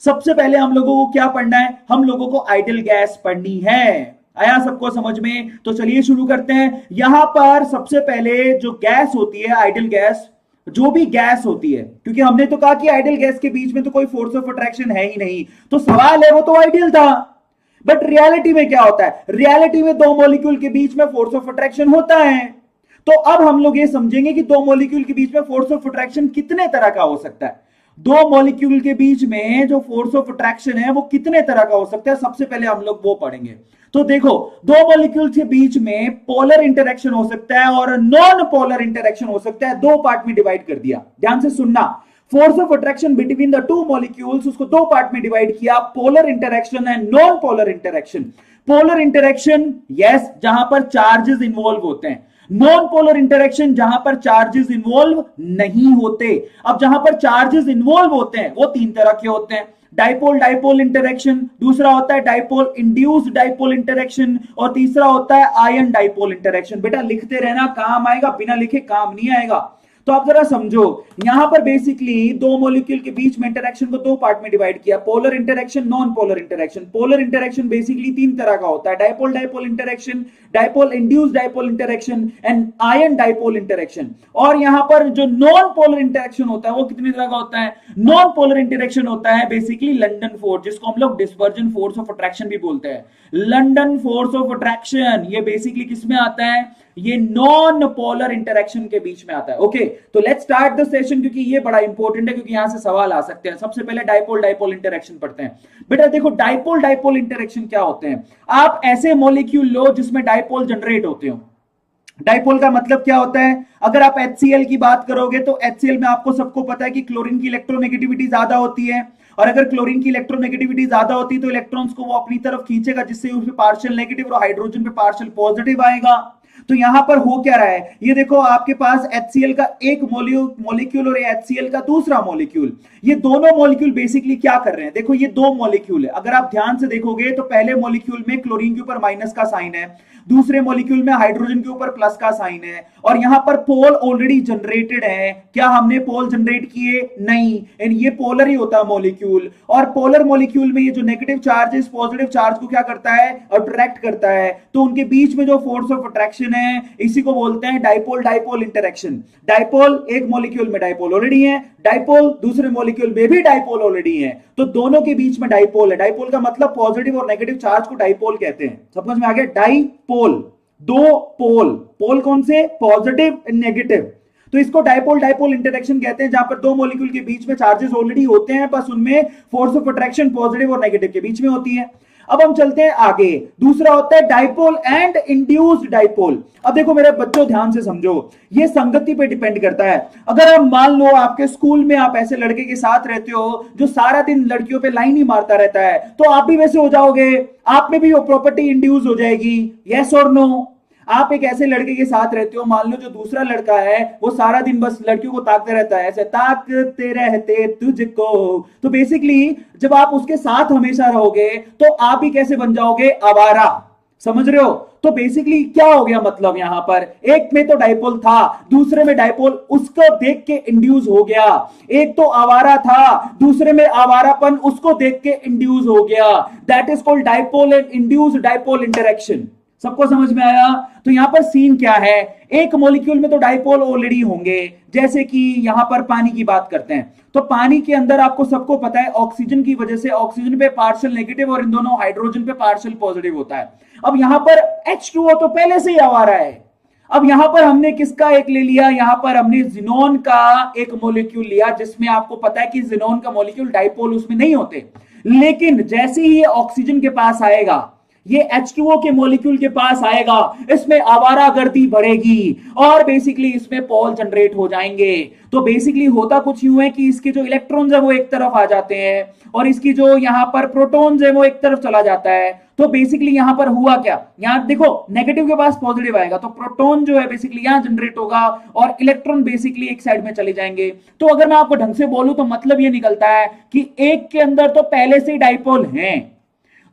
सबसे पहले हम लोगों को क्या पढ़ना है, हम लोगों को आइडियल गैस पढ़नी है। आया सबको समझ में? तो चलिए शुरू करते हैं। यहां पर सबसे पहले जो गैस होती है, आइडियल गैस, जो भी गैस होती है, क्योंकि हमने तो कहा कि आइडियल गैस के बीच में तो कोई फोर्स ऑफ अट्रैक्शन है ही नहीं, तो सवाल है वो तो आइडियल था। बट रियलिटी में क्या होता है? रियलिटी में दो मॉलिक्यूल के बीच में फोर्स ऑफ अट्रैक्शन होता है। तो अब हम लोग ये समझेंगे कि दो मॉलिक्यूल के बीच में फोर्स ऑफ अट्रैक्शन कितने तरह का हो सकता है। दो मॉलिक्यूल के बीच में जो फोर्स ऑफ अट्रैक्शन है वो कितने तरह का हो सकता है, सबसे पहले हम लोग वो पढ़ेंगे। तो देखो, दो मॉलिक्यूल के बीच में पोलर इंटरेक्शन हो सकता है और नॉन पोलर इंटरेक्शन हो सकता है। दो पार्ट में डिवाइड कर दिया, ध्यान से सुनना। Force of attraction between the two molecules, उसको दो पार्ट में डिवाइड किया, polar interaction and non polar interaction. Polar interaction yes, जहां पर चार्जेस इन्वॉल्व होते हैं। नॉन पोलर इंटरेक्शन जहां पर चार्जेस इन्वॉल्व नहीं होते। अब जहां पर चार्जेस इन्वॉल्व होते हैं वो तीन तरह के होते हैं। डाइपोल डाइपोल इंटरेक्शन, दूसरा होता है डाइपोल इंड्यूस्ड डाइपोल इंटरेक्शन, और तीसरा होता है आयन डाइपोल इंटरेक्शन। बेटा लिखते रहना, काम आएगा, बिना लिखे काम नहीं आएगा। तो आप जरा समझो, यहां पर बेसिकली दो मॉलिक्यूल के बीच में इंटरेक्शन को दो पार्ट में डिवाइड किया, polar interaction, non polar interaction. Polar interaction basically तीन तरह का होता है, dipole dipole interaction, dipole induced dipole interaction and ion dipole interaction. और यहां पर जो नॉन पोलर इंटरेक्शन होता है वो कितनी तरह का होता है? नॉन पोलर इंटरेक्शन होता है बेसिकली लंडन फोर्स, जिसको हम लोग डिस्पर्जन फोर्स ऑफ अट्रैक्शन भी बोलते हैं। लंडन फोर्स ऑफ अट्रैक्शन ये बेसिकली किसमें आता है? ये नॉन पोलर इंटरेक्शन के बीच में आता है। ओके, तो लेट्स स्टार्ट द सेशन, क्योंकि ये बड़ा इंपॉर्टेंट है, क्योंकि यहां से सवाल आ सकते हैं। सबसे पहले डाइपोल डाइपोल इंटरेक्शन पढ़ते हैं। बेटा देखो, डाइपोल डाइपोल इंटरेक्शन क्या होते हैं? आप ऐसे मॉलिक्यूल लो जिसमें डाइपोल जनरेट होते हो। डाइपोल का मतलब क्या होता है? अगर आप HCl की बात करोगे तो HCl में आपको सबको पता है कि क्लोरीन की इलेक्ट्रोनेगेटिविटी ज्यादा होती है, और अगर क्लोरीन की इलेक्ट्रोनेगेटिविटी ज्यादा होती है तो इलेक्ट्रॉन्स को वो अपनी तरफ खींचेगा, जिससे उस पे पार्शियल नेगेटिव और हाइड्रोजन पे पार्शियल पॉजिटिव आएगा। तो यहां पर हो क्या रहा है? ये देखो, आपके पास HCl का एक मॉलिक्यूल और HCl का दूसरा मॉलिक्यूल, ये दोनों मॉलिक्यूल बेसिकली क्या कर रहे हैं? देखो, ये दो मॉलिक्यूल है, अगर आप ध्यान से देखोगे तो पहले मॉलिक्यूल में क्लोरीन के ऊपर माइनस का साइन है, दूसरे मॉलिक्यूल में हाइड्रोजन के ऊपर प्लस का साइन है, और यहां पर पोल ऑलरेडी जनरेटेड है। क्या हमने पोल जनरेट किए? नहीं, एंड ये पोलर ही होता है मॉलिक्यूल। और पोलर मॉलिक्यूल में ये जो नेगेटिव चार्ज है, इस पॉजिटिव चार्ज को क्या करता है? अट्रैक्ट करता है। तो उनके बीच में जो फोर्स ऑफ अट्रैक्शन है, इसी को बोलते हैं डाइपोल डाइपोल इंटरेक्शन। डाइपोल, एक मॉलिक्यूल में डाइपोल ऑलरेडी है, डाइपोल दूसरे मॉलिक्यूल में भी डाइपोल ऑलरेडी है, तो दोनों के बीच में डाइपोल है। डाइपोल का मतलब पॉजिटिव और नेगेटिव चार्ज को डाइपोल कहते हैं। समझ में आ गया? डाइपोल, दो पोल, पोल कौन से? Positive and negative. तो इसको डाइपोल डाइपोल इंटरेक्शन कहते हैं, जहां पर दो मॉलिक्यूल के बीच में चार्जेस ऑलरेडी होते हैं, बस उनमें फोर्स ऑफ अट्रैक्शन पॉजिटिव और नेगेटिव के बीच में होती है। अब हम चलते हैं आगे, दूसरा होता है डाइपोल एंड इंड्यूस्ड डाइपोल। अब देखो मेरे बच्चों, ध्यान से समझो, ये संगति पे डिपेंड करता है। अगर आप मान लो आपके स्कूल में आप ऐसे लड़के के साथ रहते हो जो सारा दिन लड़कियों पे लाइन ही मारता रहता है, तो आप भी वैसे हो जाओगे, आप में भी वो प्रॉपर्टी इंड्यूस हो जाएगी। यस और नो? आप एक ऐसे लड़के के साथ रहते हो, मान लो जो दूसरा लड़का है वो सारा दिन बस लड़कियों को ताकते रहता है, ऐसे ताकते रहते तुझको, तो बेसिकली जब आप उसके साथ हमेशा रहोगे तो आप भी कैसे बन जाओगे? आवारा। समझ रहे हो? तो बेसिकली क्या हो गया मतलब, यहां पर एक में तो डाइपोल था, दूसरे में डाइपोल उसको देख के इंड्यूस हो गया। एक तो आवारा था, दूसरे में आवारापन उसको देख के इंड्यूस हो गया। That is called dipole and induced dipole interaction. सबको समझ में आया? तो यहां पर सीन क्या है? एक मॉलिक्यूल में तो डाइपोल ऑलरेडी होंगे, जैसे कि यहां पर पानी की बात करते हैं, तो पानी के अंदर आपको सबको पता है ऑक्सीजन की वजह से ऑक्सीजन पे पार्शियल नेगेटिव और इन दोनों हाइड्रोजन पे पार्शियल पॉजिटिव होता है। अब यहां पर H2O तो पहले से ही आवारा है। अब यहां पर हमने किसका एक ले लिया? यहां पर हमने जिनोन का एक मॉलिक्यूल लिया, जिसमें आपको पता है कि जिनोन का मॉलिक्यूल डाइपोल उसमें नहीं होते, लेकिन जैसे ही ये ऑक्सीजन के पास आएगा, ये H2O के मॉलिक्यूल के पास आएगा, इसमें आवारागर्दी बढ़ेगी और बेसिकली इसमें पोल जनरेट हो जाएंगे। तो बेसिकली होता कुछ यूं है कि इसके जो इलेक्ट्रॉन्स है वो एक तरफ आ जाते हैं और इसकी जो यहां पर प्रोटॉन्स है वो एक तरफ चला जाता है। तो बेसिकली यहां पर हुआ क्या? यहां देखो, नेगेटिव के पास पॉजिटिव आएगा तो प्रोटॉन जो है बेसिकली यहां जनरेट होगा और इलेक्ट्रॉन बेसिकली एक साइड में चले जाएंगे। तो अगर मैं आपको ढंग से बोलूं तो मतलब ये निकलता है कि एक के अंदर तो पहले से ही डाइपोल हैं,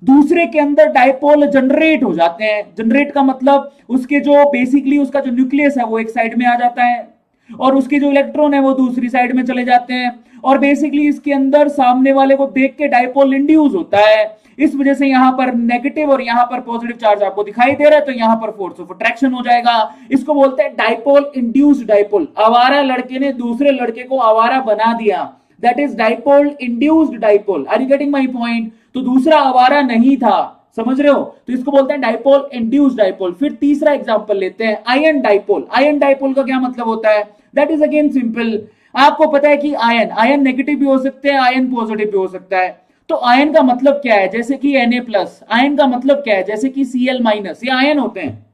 दूसरे के अंदर डाइपोल जनरेट हो जाते हैं। जनरेट का मतलब उसके जो बेसिकली उसका जो न्यूक्लियस है वो एक साइड में आ जाता है। और उसके जो इलेक्ट्रॉन है वो दूसरी साइड में चले जाते हैं, और बेसिकली इसके अंदर सामने वाले को देख के डाइपोल इंड्यूस होता है। इस वजह से यहां पर नेगेटिव और यहां पर पॉजिटिव चार्ज आपको दिखाई दे रहा है, तो यहां पर फोर्स ऑफ अट्रैक्शन हो जाएगा। इसको बोलते हैं डाइपोल इंड्यूस्ड डाइपोल। आवारा लड़के ने दूसरे लड़के को आवारा बना दिया, that is dipole induced dipole. Are you getting my point? तो दूसरा आवारा नहीं था, समझ रहे हो? तो इसको बोलते हैं डाइपोल इंड्यूस्ड डाइपोल। फिर तीसरा एग्जांपल लेते हैं, आयन डाइपोल। आयन डाइपोल का क्या मतलब होता है? That is again simple. आपको पता है कि आयन नेगेटिव भी हो सकते हैं, आयन पॉजिटिव भी हो सकता है। तो आयन का मतलब क्या है? जैसे कि Na+। आयन का मतलब क्या है? जैसे कि Cl-, ये आयन होते हैं।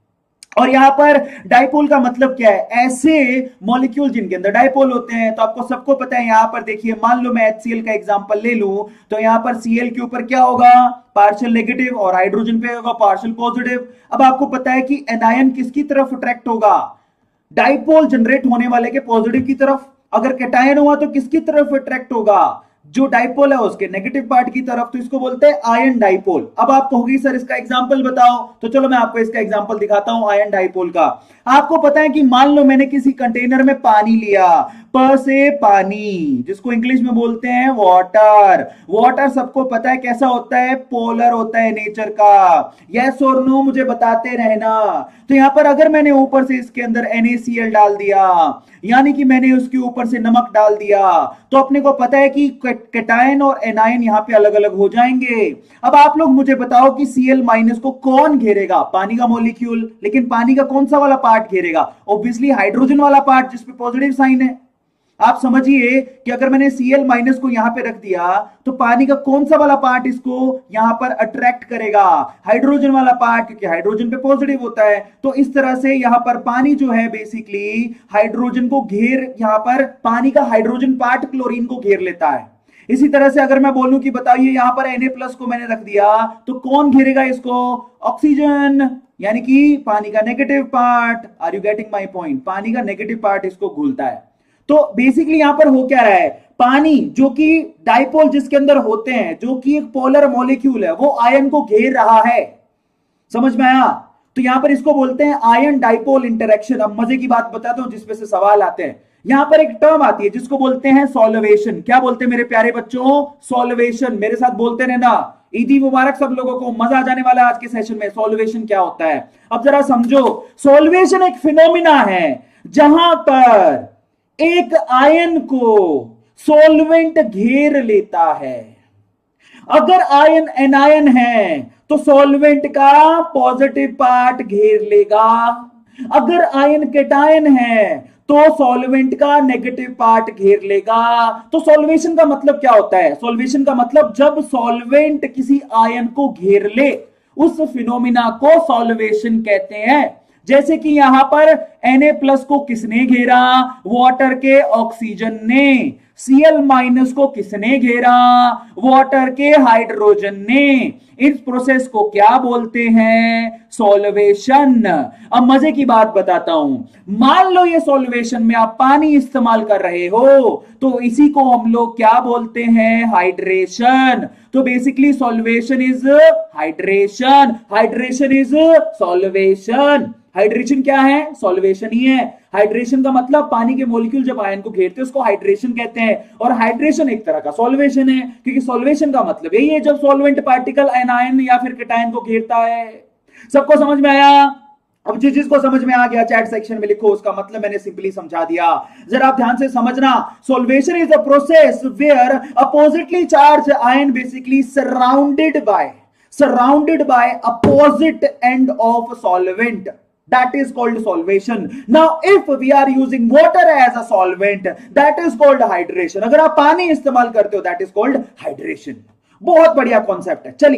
और यहां पर डाइपोल का मतलब क्या है? ऐसे मॉलिक्यूल जिनके अंदर डाइपोल होते हैं। तो आपको सबको पता है, यहां पर देखिए, मान लो मैं HCl का एग्जांपल ले लूं, तो यहां पर Cl के ऊपर क्या होगा? पार्शियल नेगेटिव, और हाइड्रोजन पे होगा पार्शियल पॉजिटिव। अब आपको पता है कि एनायन किसकी तरफ अट्रैक्ट होगा? डाइपोल जनरेट होने वाले के पॉजिटिव की तरफ। अगर कैटायन हुआ तो किसकी तरफ अट्रैक्ट होगा? जो डाइपोल है उसके नेगेटिव पार्ट की तरफ। तो इसको बोलते हैं आयन डाइपोल। अब आप कहोगे सर इसका एग्जांपल बताओ, तो चलो मैं आपको इसका एग्जांपल दिखाता हूं आयन डाइपोल का। आपको पता है कि मान लो मैंने किसी कंटेनर में पानी लिया, प से पानी, जिसको इंग्लिश में बोलते हैं वाटर। वाटर सबको पता है कैसा होता है? पोलर होता है नेचर का। यस और नो मुझे बताते रहना। तो यहां पर अगर मैंने ऊपर से इसके अंदर NaCl डाल दिया, यानी कि मैंने उसके ऊपर से नमक डाल दिया, तो अपने को पता है कि कैटायन और एनायन यहां पे अलग अलग हो जाएंगे। अब आप लोग मुझे बताओ कि Cl- को कौन घेरेगा? पानी का मॉलिक्यूल। लेकिन पानी का कौन सा वाला पार्ट घेरेगा? ऑब्वियसली हाइड्रोजन वाला पार्ट, जिसपे पॉजिटिव साइन है। आप समझिए कि अगर मैंने Cl- को यहां पे रख दिया, तो पानी का कौन सा वाला पार्ट इसको यहां पर अट्रैक्ट करेगा? हाइड्रोजन वाला पार्ट, क्योंकि हाइड्रोजन पे पॉजिटिव होता है। तो इस तरह से यहां पर पानी जो है बेसिकली हाइड्रोजन को यहां पर पानी का हाइड्रोजन पार्ट क्लोरीन को घेर लेता है। इसी तरह से अगर मैं बोलूं कि बताइए यहां पर Na+ को मैंने रख दिया, तो कौन घेरेगा इसको? ऑक्सीजन, यानी कि पानी का negative part. Are you getting my point? पानी का नेगेटिव पार्ट इसको घुलता है। तो बेसिकली यहां पर हो क्या रहा है? पानी जो कि डाइपोल जिसके अंदर होते हैं, जो कि एक पोलर मॉलिक्यूल है, वो आयन को घेर रहा है। समझ में आया? तो यहां पर इसको बोलते हैं आयन डाइपोल इंटरेक्शन। अब मजे की बात बताता हूं जिसमें से सवाल आते हैं। यहां पर एक टर्म आती है जिसको बोलते हैं सॉल्वेशन। क्या बोलते हैं मेरे प्यारे बच्चों? सॉल्वेशन। मेरे साथ बोलते रहना। ईदी मुबारक सब लोगों को, मजा आ जाने वाला है आज के सेशन में। सॉल्वेशन क्या होता है अब जरा समझो। सॉल्वेशन एक फिनोमिना है जहां पर एक आयन को सॉल्वेंट घेर लेता है। अगर आयन एनायन है तो सॉल्वेंट का पॉजिटिव पार्ट घेर लेगा। अगर आयन केटायन है तो सॉल्वेंट का नेगेटिव पार्ट घेर लेगा। तो सॉल्वेशन का मतलब क्या होता है? सॉल्वेशन का मतलब जब सॉल्वेंट किसी आयन को घेर ले, उस फिनोमिना को सॉल्वेशन कहते हैं। जैसे कि यहां पर Na+ को किसने घेरा? वाटर के ऑक्सीजन ने। Cl- को किसने घेरा? वाटर के हाइड्रोजन ने। इस प्रोसेस को क्या बोलते हैं? सॉल्वेशन। अब मजे की बात बताता हूं। मान लो ये सॉल्वेशन में आप पानी इस्तेमाल कर रहे हो, तो इसी को हम लोग क्या बोलते हैं? हाइड्रेशन। तो basically solvation is hydration, hydration is solvation. Hydration क्या है? सॉल्वेशन ही है। हाइड्रेशन का मतलब पानी के मॉलिक्यूल जब आयन को घेरते हैं उसको हाइड्रेशन कहते हैं, और हाइड्रेशन एक तरह का सॉल्वेशन है, क्योंकि सॉल्वेशन का मतलब यही है जब सॉल्वेंट पार्टिकल एनायन या फिर केटायन को घेरता है। सबको समझ में आया? अब जिसको समझ में आ गया चैट सेक्शन में लिखो, उसका मतलब मैंने सिंपली समझा दिया। जरा आप ध्यान से समझना। Solvation is a process where oppositely charge ion basically surrounded by opposite end of solvent. That is called solvation. Now, if we are using water as a solvent, that is called hydration. अगर आप पानी इस्तेमाल करते हो, that is called hydration. बहुत बढ़िया concept है। चलिए